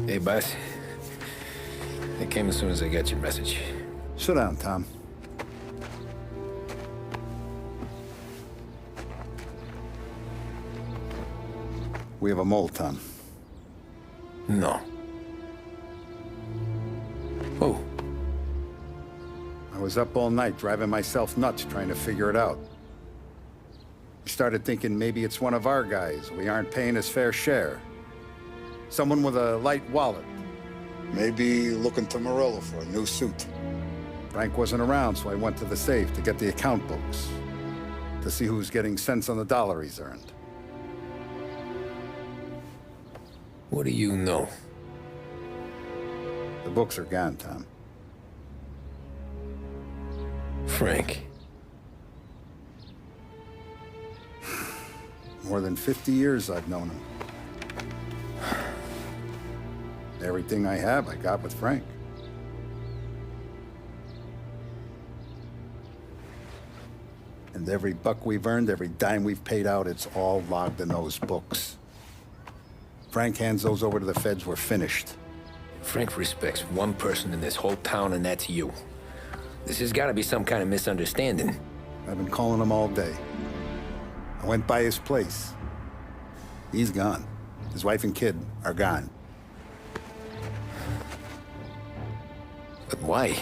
Hey, boss. I came as soon as I got your message. Sit down, Tom. We have a mole, Tom. No. Oh. I was up all night driving myself nuts trying to figure it out. I started thinking maybe it's one of our guys. We aren't paying his fair share. Someone with a light wallet. Maybe looking to Morello for a new suit. Frank wasn't around, so I went to the safe to get the account books. To see who's getting cents on the dollar he's earned. What do you know? The books are gone, Tom. Frank. More than 50 years I've known him. Everything I have, I got with Frank. And every buck we've earned, every dime we've paid out, it's all logged in those books. Frank hands those over to the feds, we're finished. Frank respects one person in this whole town, and that's you. This has got to be some kind of misunderstanding. I've been calling him all day. I went by his place. He's gone. His wife and kid are gone. But why?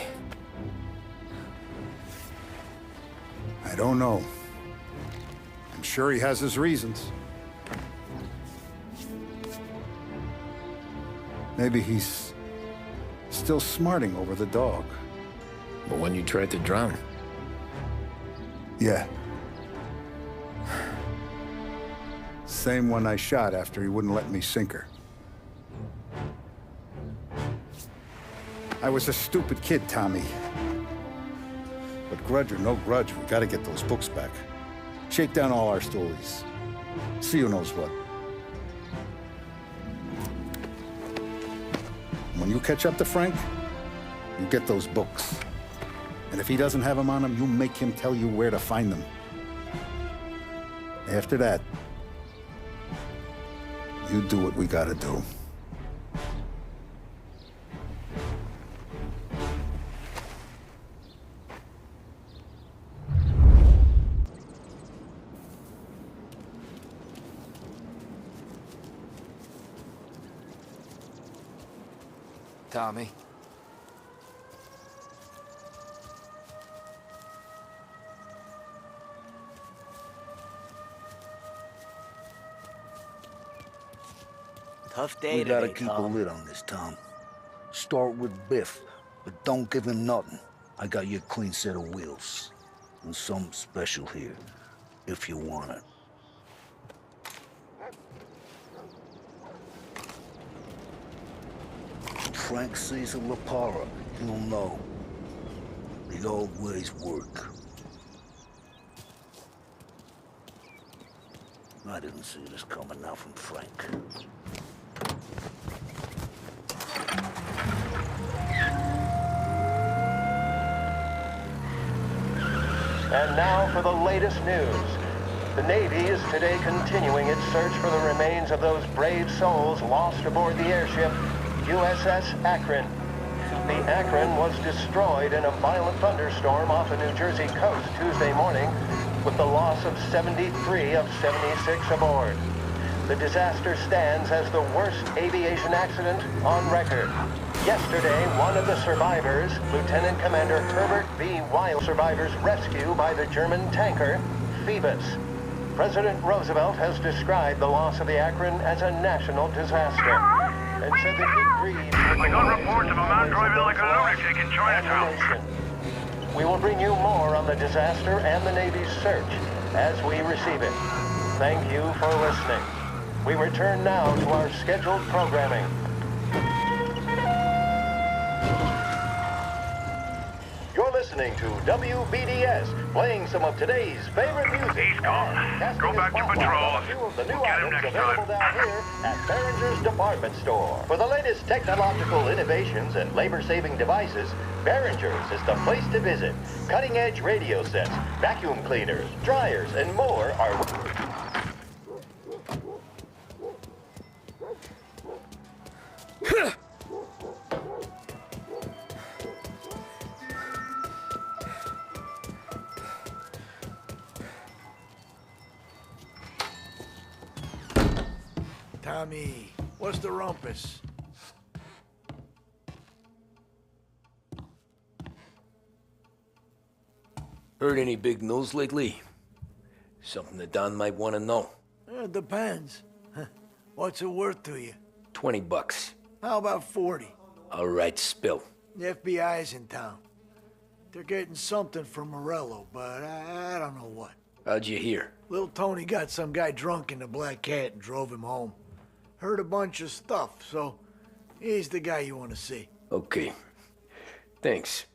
I don't know. I'm sure he has his reasons. Maybe he's still smarting over the dog. But when you tried to drown? Yeah. Same one I shot after he wouldn't let me sink her. I was a stupid kid, Tommy. But grudge or no grudge, we gotta get those books back. Shake down all our stories. See who knows what. When you catch up to Frank, you get those books. And if he doesn't have them on him, you make him tell you where to find them. After that, you do what we gotta do. Tommy. Tough day We gotta today, keep a Tom. lid on this, Tom. Start with Biff, but don't give him nothing. I got you a clean set of wheels. And something special here, if you want it. Frank sees a Lapara, he'll know. The old ways work. I didn't see this coming now from Frank. And now for the latest news. The Navy is today continuing its search for the remains of those brave souls lost aboard the airship USS Akron. The Akron was destroyed in a violent thunderstorm off the New Jersey coast Tuesday morning, with the loss of 73 of 76 aboard. The disaster stands as the worst aviation accident on record. Yesterday, one of the survivors, Lieutenant Commander Herbert V. Weil, survivors' rescue by the German tanker Phoebus. President Roosevelt has described the loss of the Akron as a national disaster and said that he grieves. I got reports of a man driving like a lunatic in Chinatown. We will bring you more on the disaster and the Navy's search as we receive it. Thank you for listening. We return now to our scheduled programming. You're listening to WBDS, playing some of today's favorite music. He's gone. Go back to patrol. The new Get him items next available time. down here at Behringer's Department Store. For the latest technological innovations and labor-saving devices, Behringer's is the place to visit. Cutting-edge radio sets, vacuum cleaners, dryers, and more are... Tommy, what's the rumpus? Heard any big news lately? Something that Don might want to know. It depends. What's it worth to you? $20. How about 40? All right, spill. The FBI's in town. They're getting something from Morello, but I don't know what. How'd you hear? Little Tony got some guy drunk in the Black Cat and drove him home. Heard a bunch of stuff, so he's the guy you want to see. Okay. Thanks.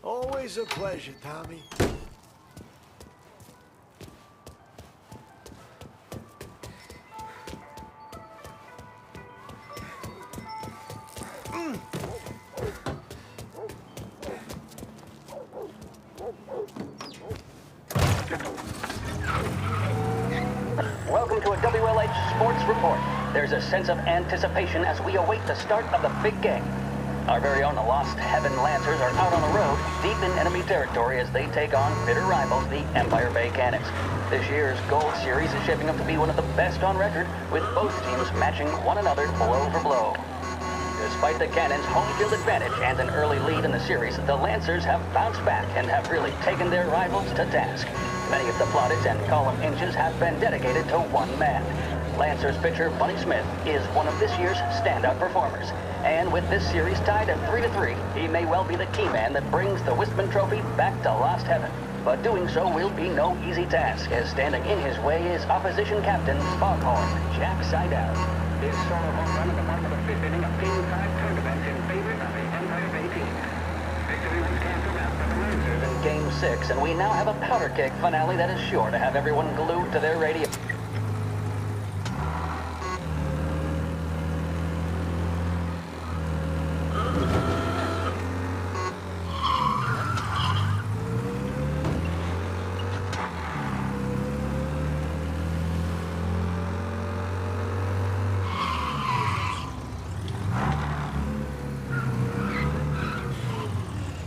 Always a pleasure, Tommy. Welcome to a WLH Sports Report. There's a sense of anticipation as we await the start of the big game. Our very own Lost Heaven Lancers are out on the road, deep in enemy territory as they take on bitter rivals, the Empire Bay Cannons. This year's Gold Series is shaping up to be one of the best on record, with both teams matching one another blow for blow. Despite the Cannons' home field advantage and an early lead in the series, the Lancers have bounced back and have really taken their rivals to task. Many of the plaudits and column inches have been dedicated to one man. Lancers pitcher Bunny Smith is one of this year's standout performers. And with this series tied at 3-3, he may well be the key man that brings the Wistman Trophy back to Lost Heaven. But doing so will be no easy task, as standing in his way is opposition captain Foghorn Jack Seidel. His solo home run at the bottom of the fifth inning of Game 5 tournament in favor of the Empire Bay team. Victory was canceled out for the Lancers In Game 6, and we now have a powder keg finale that is sure to have everyone glued to their radio.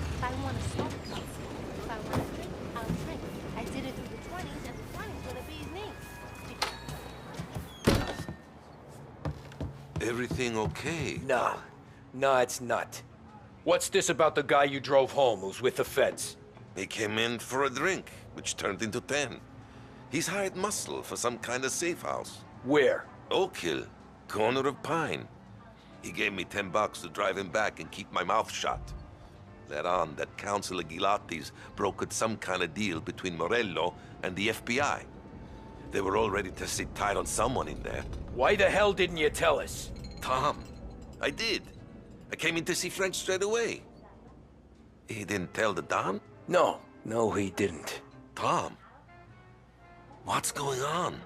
If I want to smoke, I'll smoke. If I want to drink, I'll drink. I did it through the 20s, and the 20s will be me. Everything okay? No, it's not. What's this about the guy you drove home who's with the feds? He came in for a drink, which turned into 10. He's hired muscle for some kind of safe house. Where? Oak Hill, corner of Pine. He gave me $10 to drive him back and keep my mouth shut. Let on that Councilor Gilatti's brokered some kind of deal between Morello and the FBI. They were all ready to sit tight on someone in there. Why the hell didn't you tell us? Tom, I did. I came in to see French straight away. He didn't tell the Don? No, he didn't. Tom, what's going on?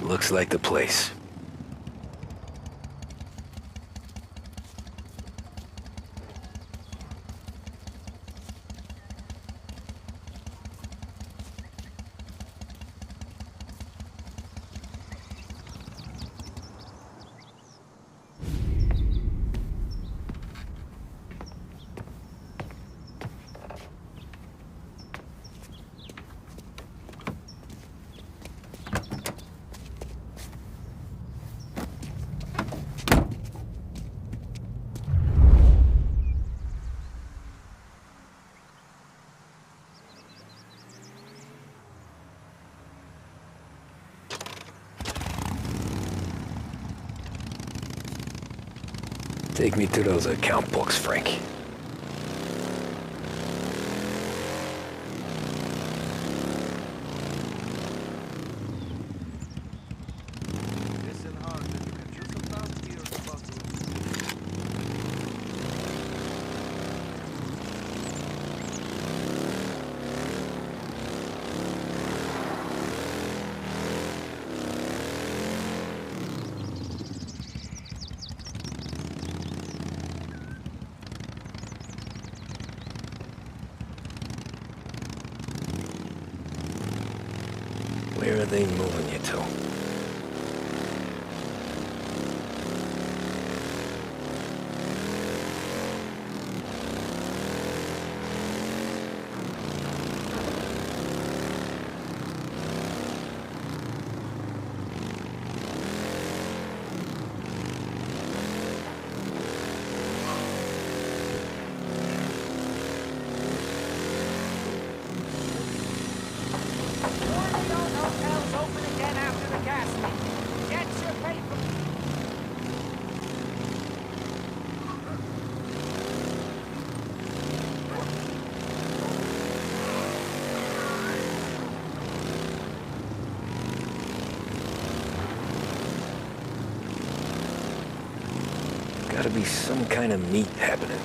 Looks like the place. Take me to those account books, Frank. Where are they moving you to? Gotta be some kind of meet happening.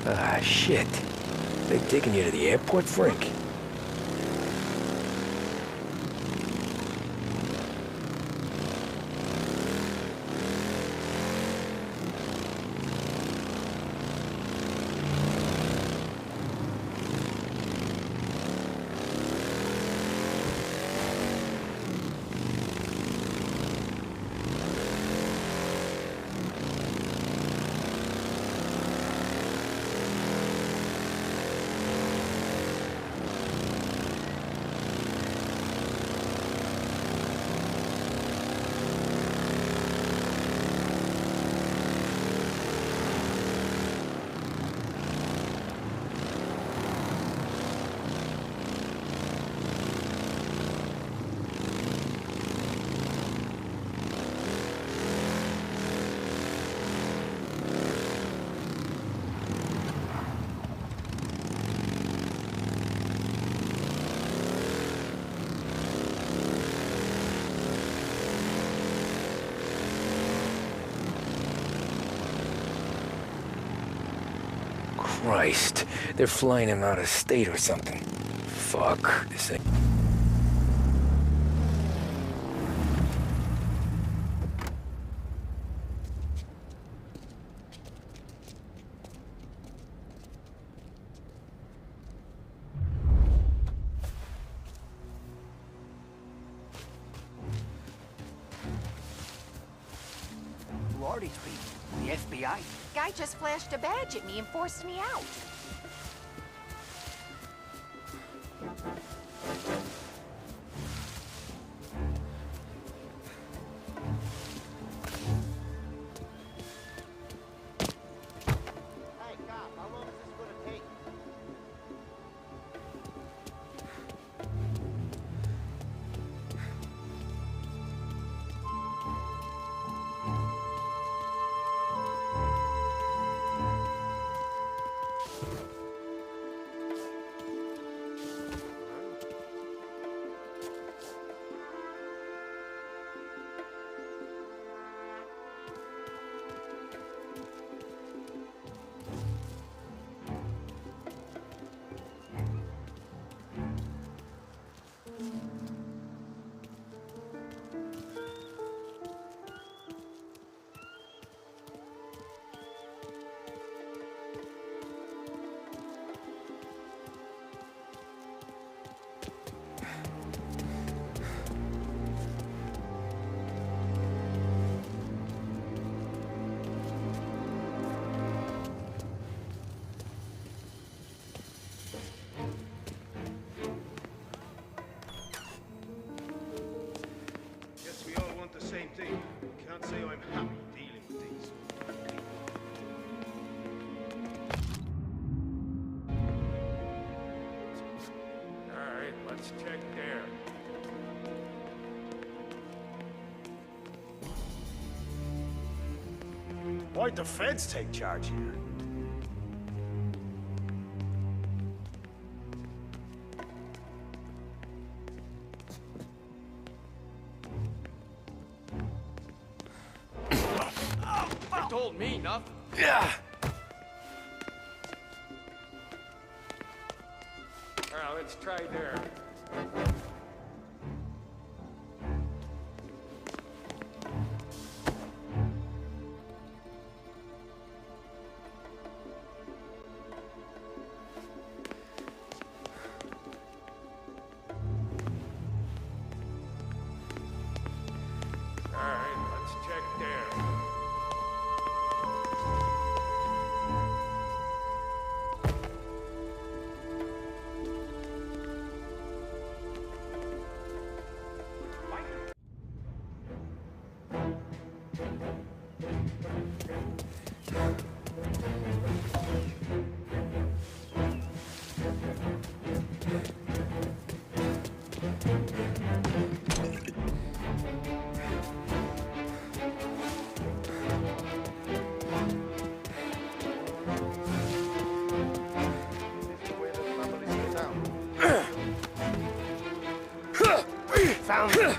Ah, shit. They taking you to the airport, Frank? Christ, they're flying him out of state or something. Fuck, this ain't... authorities be? The FBI? Guy just flashed a badge at me and forced me out. Hey, cop, how long is this gonna take? Guess we all want the same thing. Can't say I'm happy dealing with these. All right, let's check there. Why'd the feds take charge here? You told me nothing. Yeah. All right, let's try there. All right, let's check there. Found it.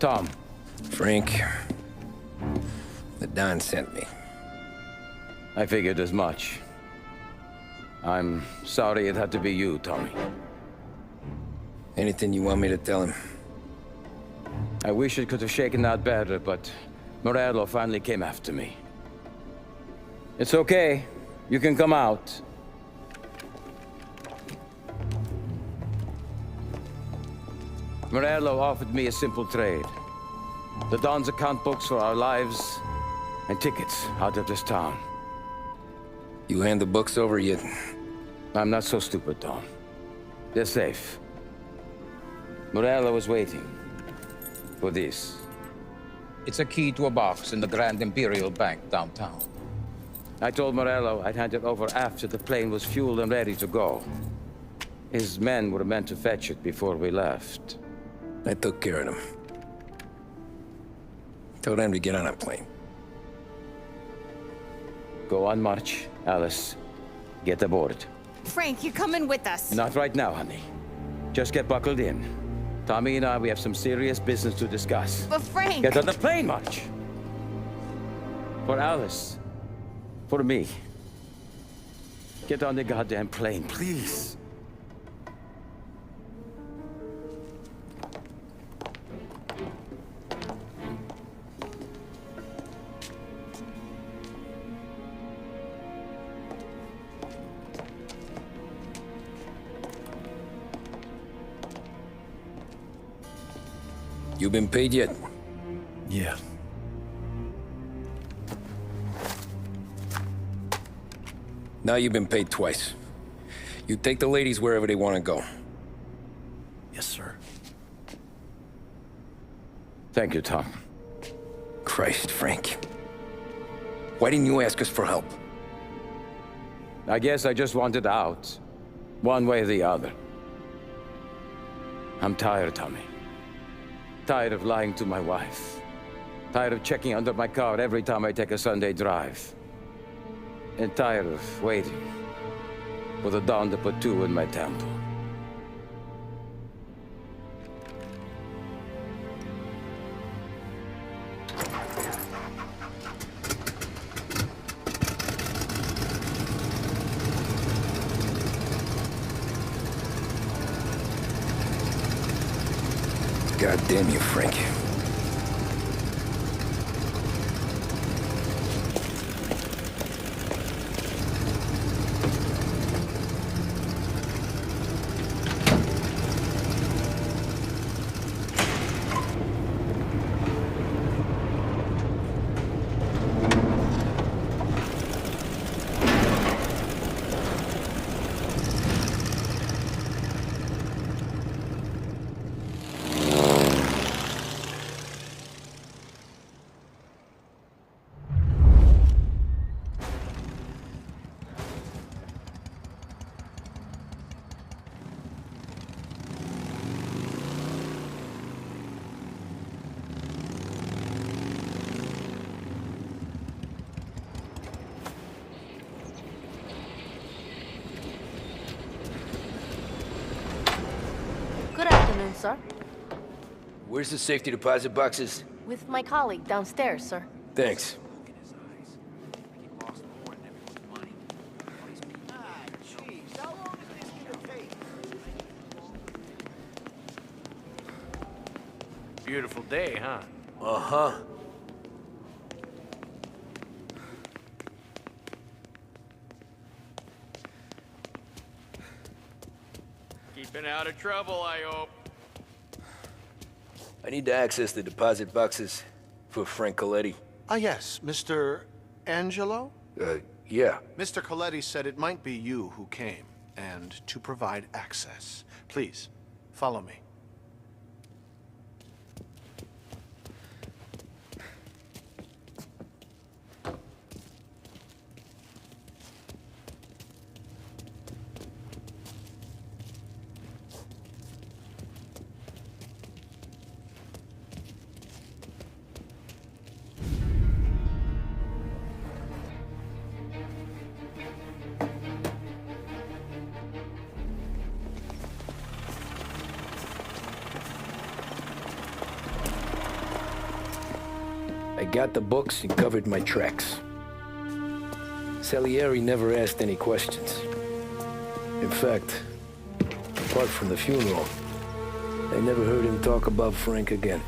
Tom. Frank, the Don sent me. I figured as much. I'm sorry it had to be you, Tommy. Anything you want me to tell him? I wish it could have shaken out better, but Morello finally came after me. It's okay. You can come out. Morello offered me a simple trade. The Don's account books for our lives and tickets out of this town. You hand the books over yet? I'm not so stupid, Don. They're safe. Morello was waiting for this. It's a key to a box in the Grand Imperial Bank downtown. I told Morello I'd hand it over after the plane was fueled and ready to go. His men were meant to fetch it before we left. I took care of them. Told them to get on a plane. Go on, March. Alice, get aboard. Frank, you're coming with us. Not right now, honey. Just get buckled in. Tommy and I, we have some serious business to discuss. But Frank... Get on the plane, March! For Alice. For me. Get on the goddamn plane, please. You been paid yet? Yeah. Now you've been paid twice. You take the ladies wherever they want to go. Yes, sir. Thank you, Tom. Christ, Frank. Why didn't you ask us for help? I guess I just wanted out. One way or the other. I'm tired, Tommy. Tired of lying to my wife. Tired of checking under my car every time I take a Sunday drive. And tired of waiting for the dawn to put two in my temple. God damn you, Frank. Good afternoon, sir. Where's the safety deposit boxes? With my colleague downstairs, sir. Thanks. Beautiful day, huh? Uh-huh. Keeping out of trouble, I hope. I need to access the deposit boxes for Frank Coletti. Ah, yes, Mr. Angelo? Yeah. Mr. Coletti said it might be you who came, and to provide access. Please, follow me. got the books and covered my tracks. Salieri never asked any questions. In fact, apart from the funeral, I never heard him talk about Frank again.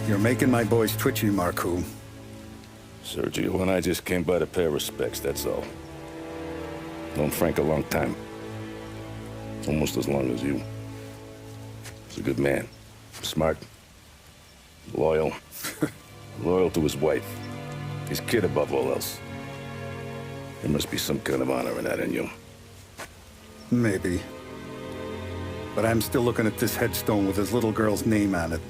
You're making my boys twitchy, Marku. Sergio and I just came by to pay our respects, that's all. Known Frank a long time. Almost as long as you. He's a good man. Smart. Loyal. Loyal to his wife. His kid above all else. There must be some kind of honor in that in you. Maybe. But I'm still looking at this headstone with his little girl's name on it.